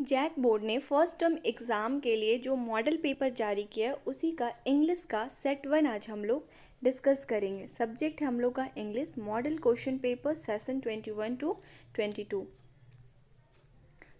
JAC board ने first term exam के लिए जो मॉडल पेपर जारी किया है उसी का इंग्लिश का सेट 1 आज हम लोग डिस्कस करेंगे। सब्जेक्ट है हम लोग का English, model question paper session 21 to 22।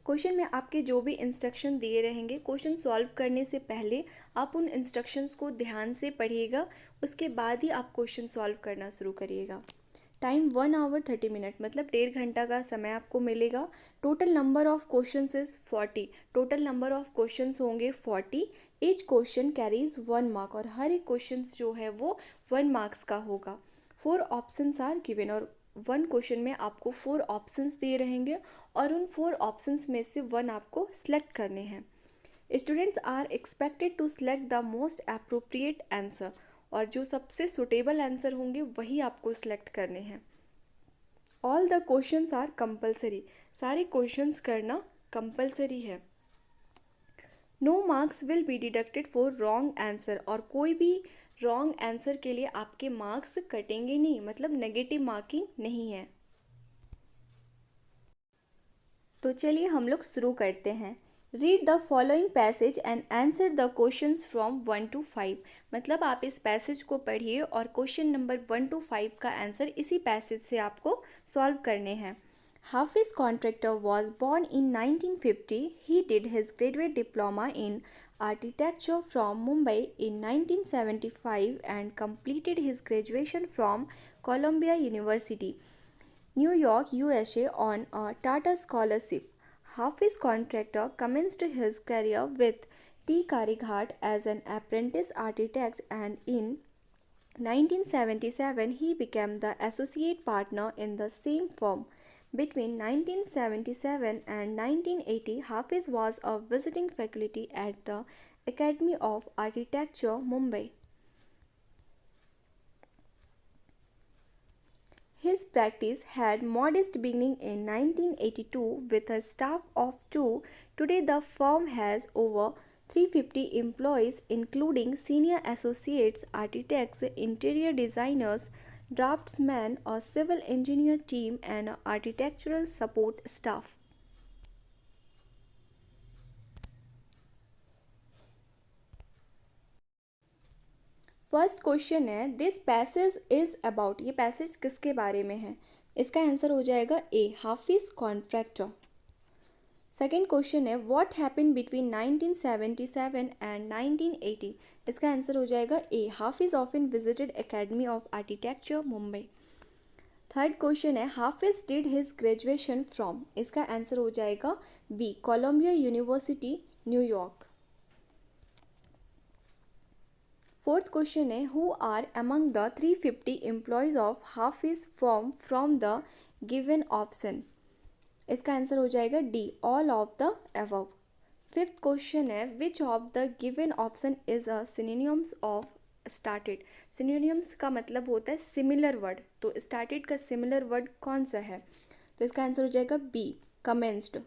Question में आपके जो भी इंस्ट्रक्शन दिए रहेंगे, क्वेश्चन सॉल्व करने से पहले आप उन इंस्ट्रक्शंस को ध्यान से पढ़िएगा, उसके बाद ही आप क्वेश्चन सॉल्व करना शुरू करिएगा। टाइम 1 आवर 30 मिनट, मतलब 1.5 घंटा का समय आपको मिलेगा। Total number of questions is 40। Total number of questions होंगे 40। ईच क्वेश्चन कैरीज 1 मार्क, और हर एक क्वेश्चन जो है वो 1 मार्क्स का होगा। 4 ऑप्शंस आर गिवन, और 1 क्वेश्चन में आपको 4 ऑप्शंस दिए रहेंगे और उन 4 ऑप्शंस में से 1 आपको सेलेक्ट करने हैं। Students are expected to select the most appropriate answer, और जो सबसे सुटेबल आंसर होंगे वही आपको सिलेक्ट करने हैं। All the questions are compulsory, सारे क्वेश्चंस करना कंपलसरी है। No marks will be deducted for wrong answer, और कोई भी रॉन्ग आंसर के लिए आपके मार्क्स कटेंगे नहीं, मतलब नेगेटिव मार्किंग नहीं है। तो चलिए हम लोग शुरू करते हैं। Read the following passage and answer the questions from 1 to 5, मतलब आप इस पैसेज को पढ़िए और क्वेश्चन नंबर 1 to 5 का आंसर इसी पैसेज से आपको सॉल्व करने हैं। Hafiz contractor was born in 1950। He did his graduate diploma in architecture from Mumbai in 1975 and completed his graduation from Columbia University, New York, USA on a Tata Scholarship. Hafiz Contractor commenced his career with T. Karighat as an apprentice architect, and in 1977 he became the associate partner in the same firm. Between 1977 and 1980, Hafiz was a visiting faculty at the Academy of Architecture, Mumbai. His practice had modest beginning in 1982 with a staff of 2. Today the firm has over 350 employees, including senior associates, architects, interior designers, draftsmen, a civil engineer team, and architectural support staff. First question है, this passage is about, ये passage किसके बारे में है? इसका answer हो जाएगा A, Hafiz contractor. Second question है, व्हाट हैपेंड बिटवीन 1977 एंड 1980? इसका आंसर हो जाएगा A, Hafiz often visited academy of architecture, Mumbai. Third question है, Hafiz did his graduation from? इसका आंसर हो जाएगा B, Columbia university, New York. Fourth question है, who are among the 350 employees of Hafiz firm from the given option? इसका answer हो जाएगा D, all of the above. Fifth question है, which of the given option is a synonyms of started? Synonyms का मतलब होता है similar word, तो started का सिमिलर वर्ड कौन सा है? तो इसका आंसर हो जाएगा B, commenced.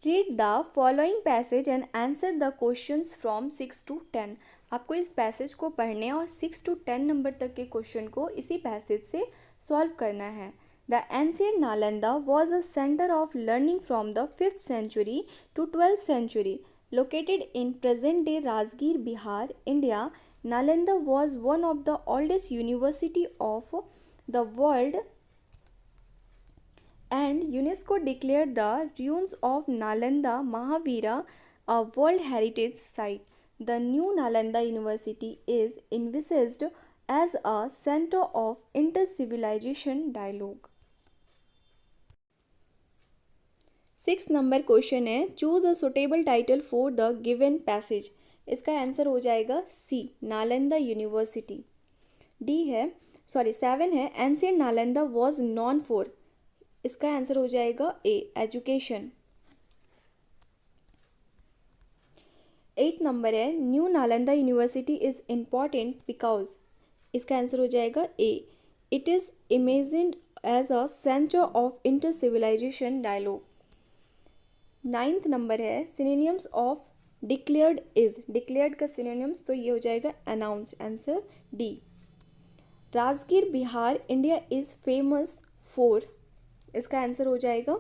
Read the following passage and answer the questions from 6 to 10। आपको इस पैसेज को पढ़ने और 6 to 10 नंबर तक के क्वेश्चन को इसी पैसेज से सॉल्व करना है। The ancient Nalanda was a centre of learning from the 5th century to 12th century. Located in present-day Rajgir, Bihar, India, Nalanda was one of the oldest university of the world, and UNESCO declared the ruins of Nalanda Mahavira a World Heritage Site. The new Nalanda University is envisaged as a center of inter-civilization dialogue. 6 number question है, choose a suitable title for the given passage. इसका answer हो जाएगा C, Nalanda university. D है, 7 है, ancient Nalanda was known for. इसका answer हो जाएगा A, education. 8 number है, new Nalanda university is important because. इसका आंसर हो जाएगा A, it is imagined as a centre of inter civilisation dialogue. 9th number है, synonyms of declared is. Declared का synonyms तो ये हो जाएगा announce, answer D. Rajgir Bihar India is famous for. इसका आंसर हो जाएगा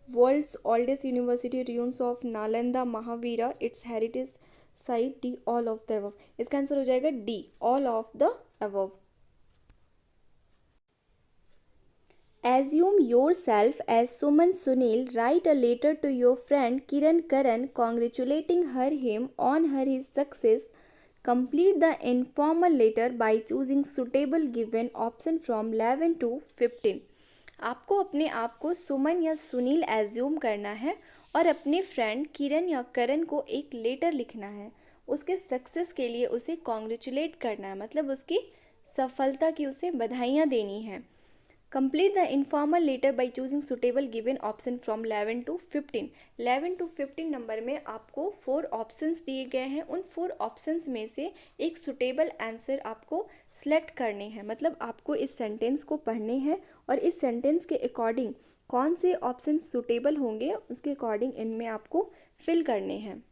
world's oldest university ruins of Nalanda Mahavira it's heritage site D all of the above. इसका आंसर हो जाएगा D all of the above. Assume yourself as Suman Sunil. Write a letter to your friend Kiran Karan congratulating him on his success. Complete the informal letter by choosing suitable given option from 11 to 15. आपको अपने आप को सुमन या Sunil assume करना है और अपने friend किरण या करण को एक लेटर लिखना है। उसके सक्सेस के लिए उसे कॉन्ग्रेचुलेट करना है, मतलब उसकी सफलता की उसे बधाइयाँ देनी है। Complete the informal letter by choosing suitable given option from 11 to 15। 11 to 15 number में आपको 4 ऑप्शंस दिए गए हैं। उन 4 ऑप्शंस में से एक सुटेबल आंसर आपको सिलेक्ट करने हैं, मतलब आपको इस सेंटेंस को पढ़ने हैं और इस सेंटेंस के अकॉर्डिंग कौन से ऑप्शन सुटेबल होंगे उसके अकॉर्डिंग इनमें आपको फिल करने हैं।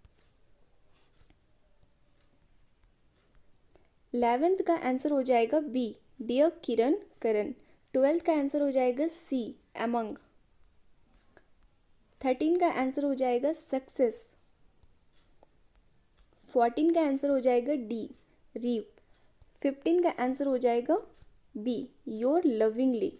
11th का आंसर हो जाएगा बी डियर किरण करण। 12th का आंसर हो जाएगा सी एमंग। 13 का आंसर हो जाएगा सक्सेस। 14 का आंसर हो जाएगा डी रीव। 15 का आंसर हो जाएगा be your lovingly.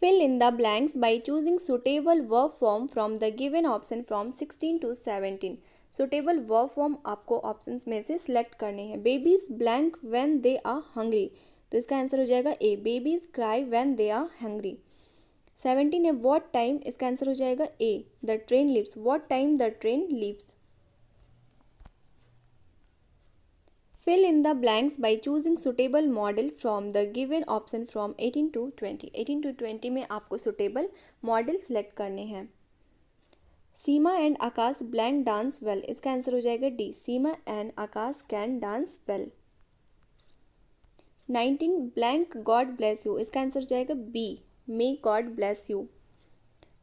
Fill in the blanks by choosing suitable verb form from the given option from 16 to 17। Suitable verb form आपको ऑप्शंस में से सिलेक्ट करने हैं। Babies blank when they are hungry, तो इसका आंसर हो जाएगा A babies cry when they are hungry. 17 है व्हाट टाइम, इसका आंसर हो जाएगा A the train leaves, what time the train leaves. Fill in the blanks by choosing suitable model from the given option from 18 to 20। 18 to 20 में आपको suitable model select करने हैं। Seema and Aakash blank dance well, इसका answer हो जाएगा D Seema and Aakash can dance well. 19 blank God bless you, इसका answer हो जाएगा B may God bless you.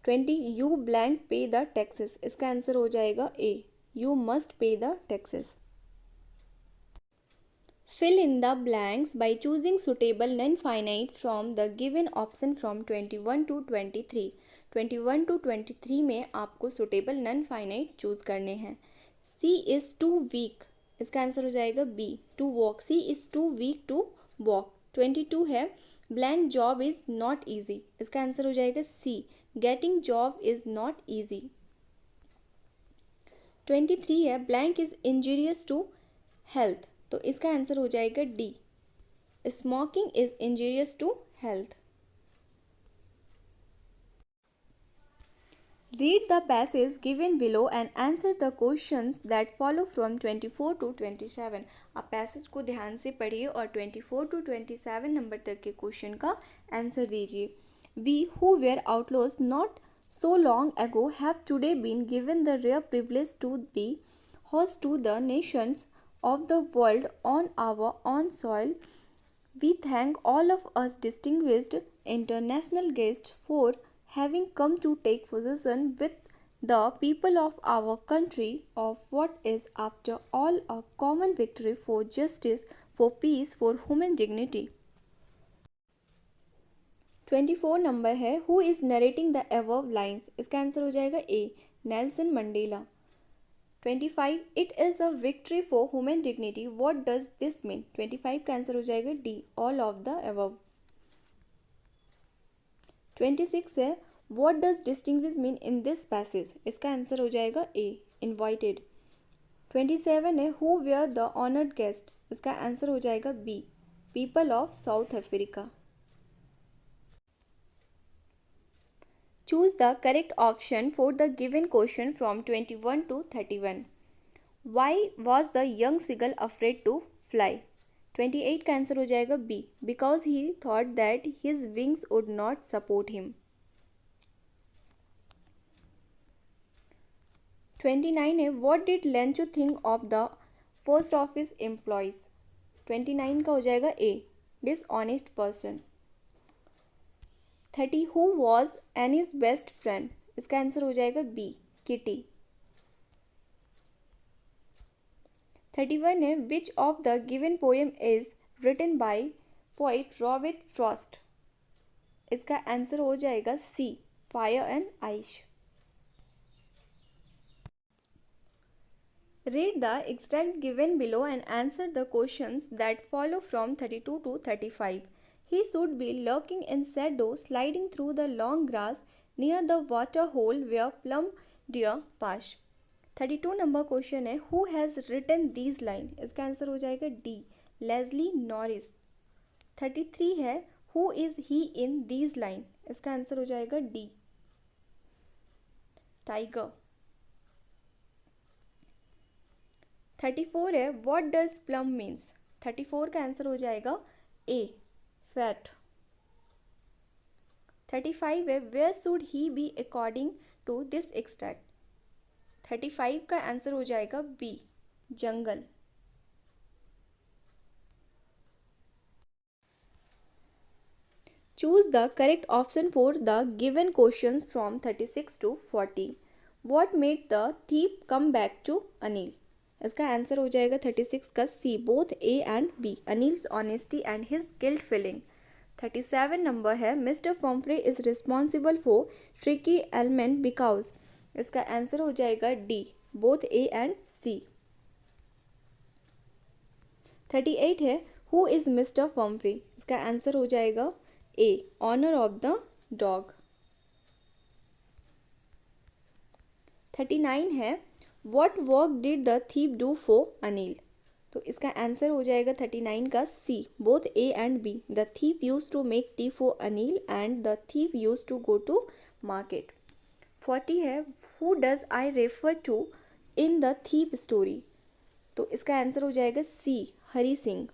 20 you blank pay the taxes, इसका आंसर हो जाएगा A you must pay the taxes. Fill in the blanks by choosing suitable non-finite from the given option from 21 to 23। 21 to 23 में आपको suitable non-finite choose करने हैं। C is too weak, इसका answer हो जाएगा B to walk। C is too weak to walk। 22 है blank job is not easy, इसका answer हो जाएगा C getting job is not easy। 23 है blank is injurious to health, तो इसका आंसर हो जाएगा D smoking is injurious to health. Read the passage given below and answer the questions that follow from 24 to 27। आप passage को ध्यान से पढ़िए और 24 to 27 नंबर तक के क्वेश्चन का आंसर दीजिए। We who were outlaws not so long ago have today been given the rare privilege to be host to the nations of the world on our own soil. We thank all of us distinguished international guests for having come to take possession with the people of our country of what is after all a common victory for justice, for peace, for human dignity। 24 number है who is narrating the above lines, इसका answer हो जाएगा A Nelson Mandela. 25 it is a victory for human dignity, what does this mean. 25 का answer हो जाएगा D all of the above. 26 है what does distinguish mean in this passage, इसका answer हो जाएगा ए इनवाइटेड। 27 है who were the honoured guest, इसका answer हो जाएगा B people of south Africa. Choose the correct option for the given question from 21 to 31। Why was the young seagull afraid to fly। 28 का answer हो जाएगा B because he thought that his wings would not support him। 29 है what did Lencho think of the post office employees। 29 का हो जाएगा A dishonest person। 30 who was Annie's best friend, इसका answer हो जाएगा बी किटी। 31 है which of the given poem is written by poet Robert Frost. इसका answer हो जाएगा C, fire and ice. Read the extract given below and answer the questions that follow from 32 to 35. He should be lurking in shadow, sliding through the long grass near the water hole where plum deer pass. 32 number question है, who has written these line. इसका answer हो जाएगा D, Leslie Norris. 33 है, who is he in these line. इसका answer हो जाएगा D, tiger. 34 है, what does plum means. 34 का आंसर हो जाएगा ए, फैट। 35 है, where should he be according to this extract. 35 का आंसर हो जाएगा B, jungle. Choose the correct option for the given questions from 36 to 40. What made the thief come back to Anil. इसका answer हो जाएगा 36 का C, both A and B, Anil's honesty and his guilt feeling. 37 number है, mister Pomfrey is responsible for tricky element because. इसका answer हो जाएगा D, both A and सी। 38 है, who is mister फॉम्फ्रे। इसका आंसर हो जाएगा A, honour of the dog. 39 है, what work did the thief do for Anil. तो इसका आंसर हो जाएगा 39 का C, both A and B, the thief use to make tea for Anil and the thief use to go to market. 40 है, who does I refer to in the thief story. तो इसका answer हो जाएगा सी, हरी सिंह।